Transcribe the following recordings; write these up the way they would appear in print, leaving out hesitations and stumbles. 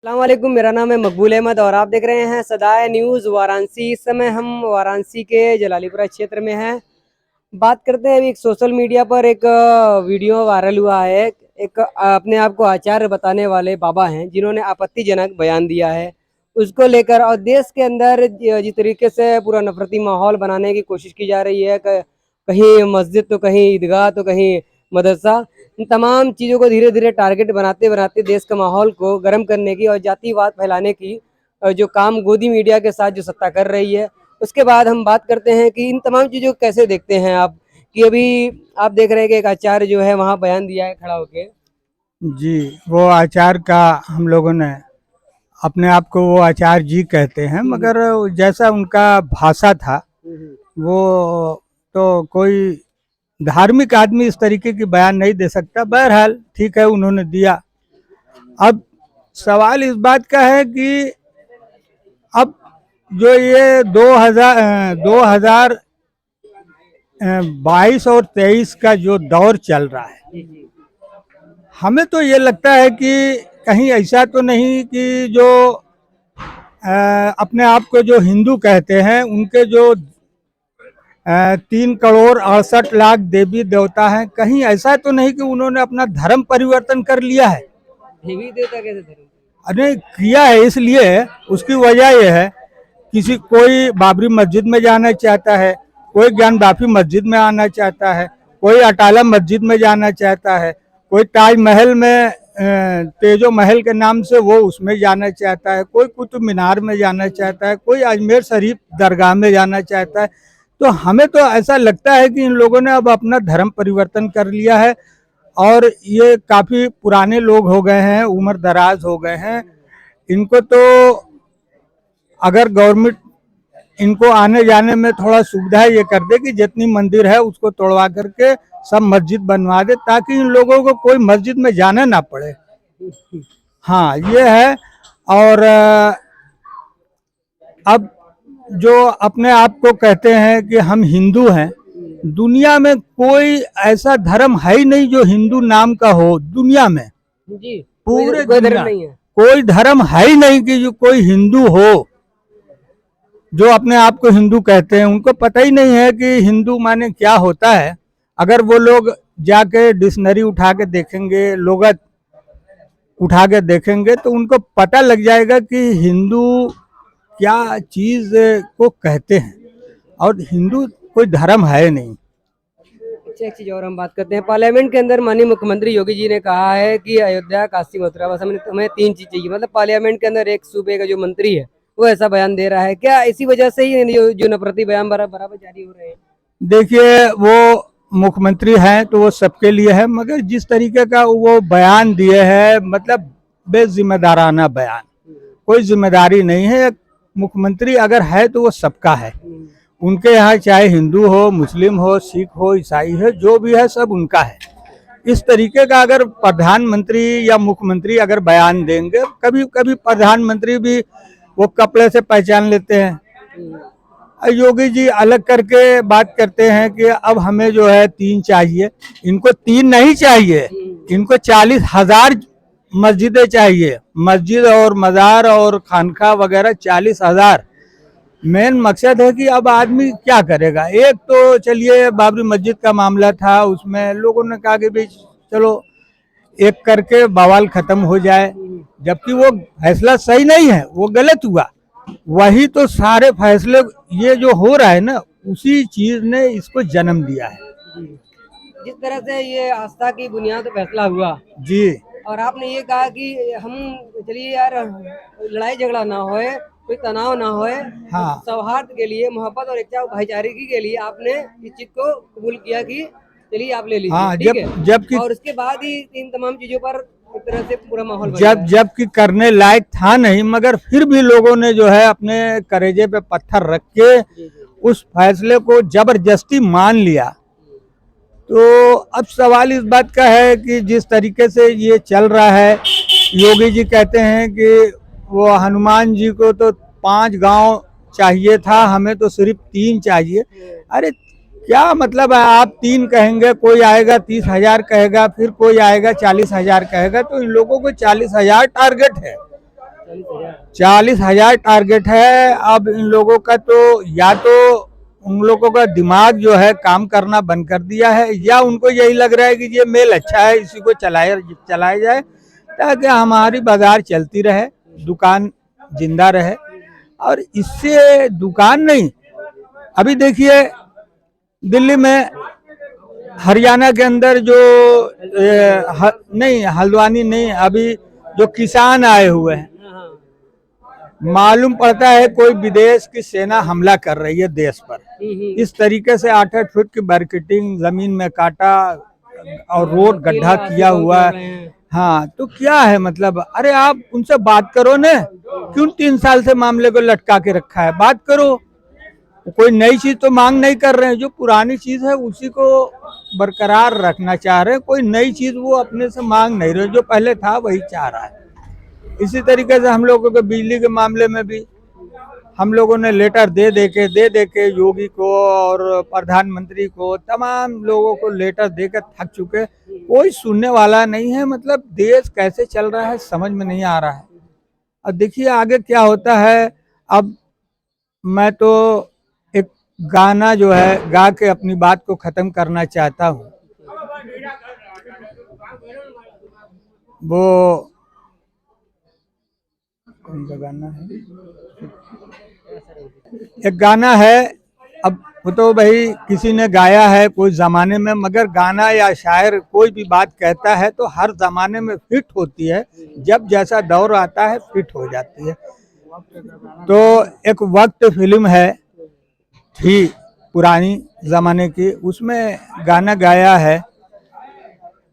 अस्सलामुअलैकुम, मेरा नाम है मकबूल अहमद और आप देख रहे हैं सदाए न्यूज़ वाराणसी। इस समय हम वाराणसी के जलालीपुरा क्षेत्र में हैं। बात करते हैं अभी एक सोशल मीडिया पर एक वीडियो वायरल हुआ है। एक अपने आप को आचार्य बताने वाले बाबा हैं जिन्होंने आपत्तिजनक बयान दिया है उसको लेकर, और देश के अंदर जिस तरीके से पूरा नफरती माहौल बनाने की कोशिश की जा रही है, कहीं मस्जिद तो कहीं ईदगाह तो कहीं मदरसा, इन तमाम चीज़ों को धीरे धीरे टारगेट बनाते बनाते देश के माहौल को गर्म करने की और जातिवाद फैलाने की जो काम गोदी मीडिया के साथ जो सत्ता कर रही है, उसके बाद हम बात करते हैं कि इन तमाम चीज़ों को कैसे देखते हैं आप। कि अभी आप देख रहे हैं कि एक आचार्य जो है वहाँ बयान दिया है खड़ा होके। जी, वो आचार्य का हम लोगों ने अपने आप को वो आचार्य जी कहते हैं, मगर जैसा उनका भाषा था वो तो कोई धार्मिक आदमी इस तरीके की बयान नहीं दे सकता। बहरहाल ठीक है, उन्होंने दिया। अब सवाल इस बात का है कि अब जो ये 2022 और 23 का जो दौर चल रहा है, हमें तो ये लगता है कि कहीं ऐसा तो नहीं कि जो अपने आप को जो हिंदू कहते हैं उनके जो 3 करोड़ 68 लाख देवी देवता हैं, कहीं ऐसा तो नहीं कि उन्होंने अपना धर्म परिवर्तन कर लिया है। देवी देवता कैसे धर्म? अरे किया है, इसलिए उसकी वजह यह है, कोई बाबरी मस्जिद में जाना चाहता है, कोई ज्ञानवापी मस्जिद में आना चाहता है, कोई अटाला मस्जिद में जाना चाहता है, कोई ताजमहल में तेजो महल के नाम से वो उसमें जाना चाहता है, कोई कुतुब मीनार में जाना चाहता है, कोई अजमेर शरीफ दरगाह में जाना चाहता है। तो हमें तो ऐसा लगता है कि इन लोगों ने अब अपना धर्म परिवर्तन कर लिया है और ये काफ़ी पुराने लोग हो गए हैं, उम्र दराज हो गए हैं। इनको तो अगर गवर्नमेंट इनको आने जाने में थोड़ा सुविधा ये कर दे कि जितनी मंदिर है उसको तोड़वा करके सब मस्जिद बनवा दे, ताकि इन लोगों को कोई मस्जिद में जाना ना पड़े। हाँ, ये है। और अब जो अपने आप को कहते हैं कि हम हिंदू हैं, दुनिया में कोई ऐसा धर्म है ही नहीं जो हिंदू नाम का हो दुनिया में। जी, पूरे कोई दुनिया धर्म नहीं है। कोई धर्म है ही नहीं कि जो कोई हिंदू हो, जो अपने आप को हिंदू कहते हैं। उनको पता ही नहीं है कि हिंदू माने क्या होता है। अगर वो लोग जाके डिक्शनरी उठा के देखेंगे, लोगत उठा के देखेंगे, तो उनको पता लग जाएगा कि हिंदू क्या चीज़ को कहते हैं, और हिंदू कोई धर्म है नहीं। अच्छा, एक चीज और हम बात करते हैं। पार्लियामेंट के अंदर माननीय मुख्यमंत्री योगी जी ने कहा है कि अयोध्या, काशी, मथुरा, बस हमें 3 चीज चाहिए। मतलब पार्लियामेंट के अंदर एक सूबे का जो मंत्री है वो ऐसा बयान दे रहा है। क्या इसी वजह से ही जो नफरती बयान बराबर जारी हो रहे हैं? देखिए, वो मुख्यमंत्री हैं तो वो सबके लिए है, मगर जिस तरीके का वो बयान दिए हैं, मतलब बेजिम्मेदाराना बयान, कोई जिम्मेदारी नहीं है। एक मुख्यमंत्री अगर है तो वो सबका है। उनके यहाँ चाहे हिंदू हो, मुस्लिम हो, सिख हो, ईसाई हो, जो भी है सब उनका है। इस तरीके का अगर प्रधानमंत्री या मुख्यमंत्री अगर बयान देंगे, कभी कभी प्रधानमंत्री भी वो कपड़े से पहचान लेते हैं। योगी जी अलग करके बात करते हैं कि अब हमें जो है 3 चाहिए। इनको 3 नहीं चाहिए, इनको 40,000 मस्जिदें चाहिए। मस्जिद और मज़ार और खानका वगैरह 40,000। मेन मकसद है कि अब आदमी क्या करेगा। एक तो चलिए बाबरी मस्जिद का मामला था, उसमें लोगों ने कहा कि भाई चलो एक करके बवाल खत्म हो जाए, जबकि वो फैसला सही नहीं है, वो गलत हुआ। वही तो सारे फैसले ये जो हो रहा है ना, उसी चीज ने इसको जन्म दिया है। जिस तरह से ये आस्था की बुनियाद पे फैसला हुआ जी, और आपने ये कहा कि हम, चलिए यार, लड़ाई झगड़ा ना होए, कोई तनाव ना होए, हाँ, सौहार्द के लिए, मोहब्बत और एकता भाईचारे के लिए आपने इस चीज को कबूल किया कि चलिए आप ले लीजिए। हाँ। ठीक है। जबकि और उसके बाद ही इन तमाम चीजों पर एक तरह से पूरा माहौल बन जबकि करने लायक था नहीं, मगर फिर भी लोगों ने जो है अपने करेजे पे पत्थर रख के उस फैसले को जबरदस्ती मान लिया। तो अब सवाल इस बात का है कि जिस तरीके से ये चल रहा है, योगी जी कहते हैं कि वो हनुमान जी को तो 5 गांव चाहिए था, हमें तो सिर्फ 3 चाहिए। अरे क्या मतलब है, आप 3 कहेंगे, कोई आएगा 30,000 कहेगा, फिर कोई आएगा 40,000 कहेगा, तो इन लोगों को 40,000 टारगेट है। 40,000 टारगेट है। अब इन लोगों का तो या तो उन लोगों का दिमाग जो है काम करना बंद कर दिया है, या उनको यही लग रहा है कि ये मेल अच्छा है, इसी को चलाया जाए ताकि हमारी बाजार चलती रहे, दुकान जिंदा रहे। और इससे दुकान नहीं, अभी देखिए दिल्ली में, हरियाणा के अंदर जो नहीं, हल्द्वानी नहीं, अभी जो किसान आए हुए हैं, मालूम पड़ता है कोई विदेश की सेना हमला कर रही है देश पर। इस तरीके से 8-8 फुट की बैरिकेडिंग जमीन में काटा और रोड गड्ढा किया हुआ है। हाँ, तो क्या है मतलब, अरे आप उनसे बात करो ना, क्यों 3 साल से मामले को लटका के रखा है, बात करो। कोई नई चीज तो मांग नहीं कर रहे हैं, जो पुरानी चीज है उसी को बरकरार रखना चाह रहे हैं। कोई नई चीज वो अपने से मांग नहीं रहे, जो पहले था वही चाह रहा है। इसी तरीके से हम लोगों के बिजली के मामले में भी हम लोगों ने लेटर दे दे के योगी को और प्रधानमंत्री को, तमाम लोगों को लेटर देकर थक चुके, कोई सुनने वाला नहीं है। मतलब देश कैसे चल रहा है समझ में नहीं आ रहा है। अब देखिए आगे क्या होता है। अब मैं तो एक गाना जो है गा के अपनी बात को खत्म करना चाहता हूँ। वो कौन सा गाना है? एक गाना है, अब वो तो भाई किसी ने गाया है कोई जमाने में, मगर गाना या शायर कोई भी बात कहता है तो हर जमाने में फिट होती है। जब जैसा दौर आता है फिट हो जाती है। तो एक वक्त फिल्म है, थी पुरानी जमाने की, उसमें गाना गाया है,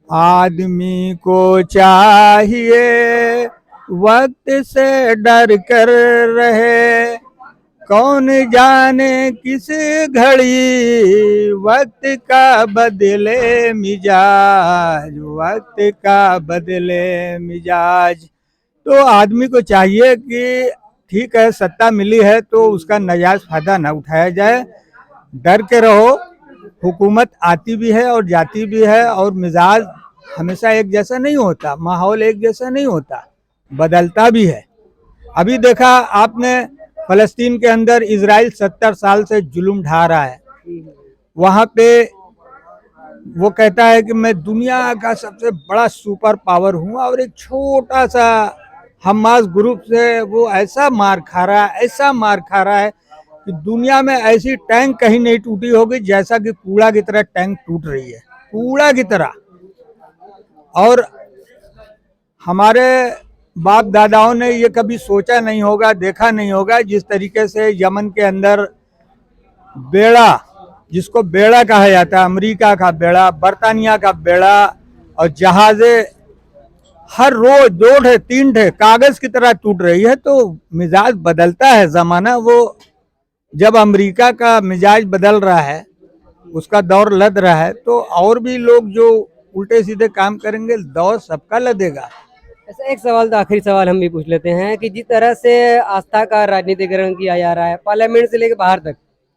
आदमी को चाहिए वक्त से डर कर रहे, कौन जाने किस घड़ी वक्त का बदले मिजाज, वक्त का बदले मिजाज। तो आदमी को चाहिए कि ठीक है, सत्ता मिली है तो उसका नाजायज फायदा ना उठाया जाए, डर के रहो। हुकूमत आती भी है और जाती भी है, और मिजाज हमेशा एक जैसा नहीं होता, माहौल एक जैसा नहीं होता, बदलता भी है। अभी देखा आपने फलस्तीन के अंदर इजराइल 70 साल से जुल्म ढा रहा है। वहां पे वो कहता है कि मैं दुनिया का सबसे बड़ा सुपर पावर हूँ, और एक छोटा सा हमास ग्रुप से वो ऐसा मार खा रहा है, ऐसा मार खा रहा है कि दुनिया में ऐसी टैंक कहीं नहीं टूटी होगी जैसा कि कूड़ा की तरह टैंक टूट रही है, कूड़ा की तरह। और हमारे बाप दादाओं ने ये कभी सोचा नहीं होगा, देखा नहीं होगा, जिस तरीके से यमन के अंदर बेड़ा, जिसको बेड़ा कहा जाता है, अमेरिका का बेड़ा, बर्तानिया का बेड़ा, और जहाजे हर रोज 2 ठे 3 ठे कागज की तरह टूट रही है। तो मिजाज बदलता है जमाना। वो जब अमेरिका का मिजाज बदल रहा है, उसका दौर लद रहा है, तो और भी लोग जो उल्टे सीधे काम करेंगे, दौर सबका लदेगा। ऐसा एक सवाल, तो आखिरी सवाल हम भी पूछ लेते हैं कि जिस तरह से आस्था का राजनीतिकरण किया जा रहा है, पार्लियामेंट से लेकर बाहर तक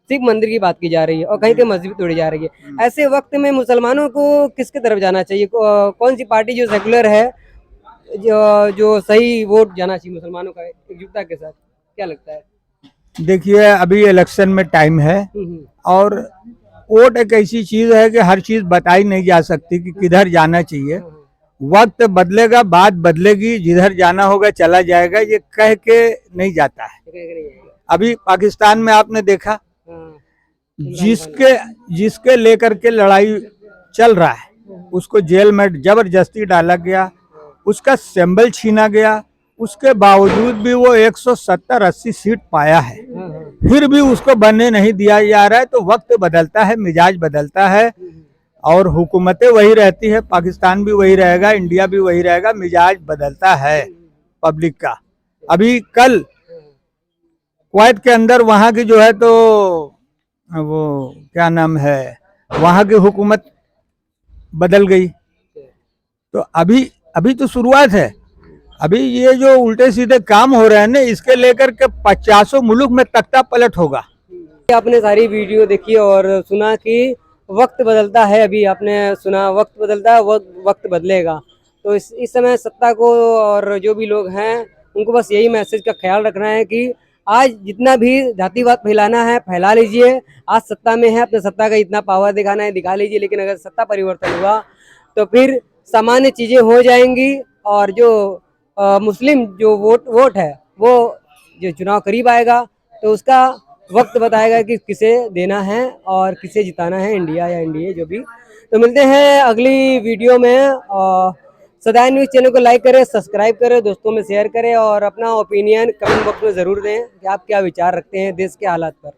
सिर्फ मंदिर की बात की जा रही है और कहीं कहीं मस्जिद तोड़ी जा रही है, ऐसे वक्त में मुसलमानों को किसके तरफ जाना चाहिए? कौन सी पार्टी जो सेकुलर है, जो सही वोट जाना चाहिए मुसलमानों का एकजुटता के साथ, क्या लगता है? देखिए अभी इलेक्शन में टाइम है, और वोट एक ऐसी चीज है कि हर चीज बताई नहीं जा सकती कि किधर जाना चाहिए। वक्त बदलेगा, बात बदलेगी, जिधर जाना होगा चला जाएगा, ये कह के नहीं जाता है। अभी पाकिस्तान में आपने देखा, जिसके लेकर के लड़ाई चल रहा है उसको जेल में जबरदस्ती डाला गया, उसका सिंबल छीना गया, उसके बावजूद भी वो 170-80 सीट पाया है, फिर भी उसको बनने नहीं दिया जा रहा है। तो वक्त बदलता है, मिजाज बदलता है, और हुकूमतें वही रहती है, पाकिस्तान भी वही रहेगा, इंडिया भी वही रहेगा, मिजाज बदलता है पब्लिक का। अभी कल कुवैत के अंदर वहाँ की जो है, तो वो क्या नाम है, वहाँ की हुकूमत बदल गई। तो अभी तो शुरुआत है। अभी ये जो उल्टे सीधे काम हो रहे हैं ना, इसके लेकर के 50 मुल्क में तख्ता पलट होगा। आपने सारी वीडियो देखी और सुना कि वक्त बदलता है, अभी आपने सुना वक्त बदलता है, वक्त बदलेगा। तो इस समय सत्ता को और जो भी लोग हैं उनको बस यही मैसेज का ख्याल रखना है कि आज जितना भी जातिवाद फैलाना है फैला लीजिए, आज सत्ता में है, अपने सत्ता का इतना पावर दिखाना है दिखा लीजिए, लेकिन अगर सत्ता परिवर्तन हुआ तो फिर सामान्य चीजें हो जाएंगी और जो मुस्लिम जो वोट है वो जो चुनाव करीब आएगा तो उसका वक्त बताएगा कि किसे देना है और किसे जिताना है, इंडिया या एनडीए जो भी। तो मिलते हैं अगली वीडियो में। सदाए न्यूज़ चैनल को लाइक करें, सब्सक्राइब करें, दोस्तों में शेयर करें और अपना ओपिनियन कमेंट बॉक्स में ज़रूर दें कि आप क्या विचार रखते हैं देश के हालात पर।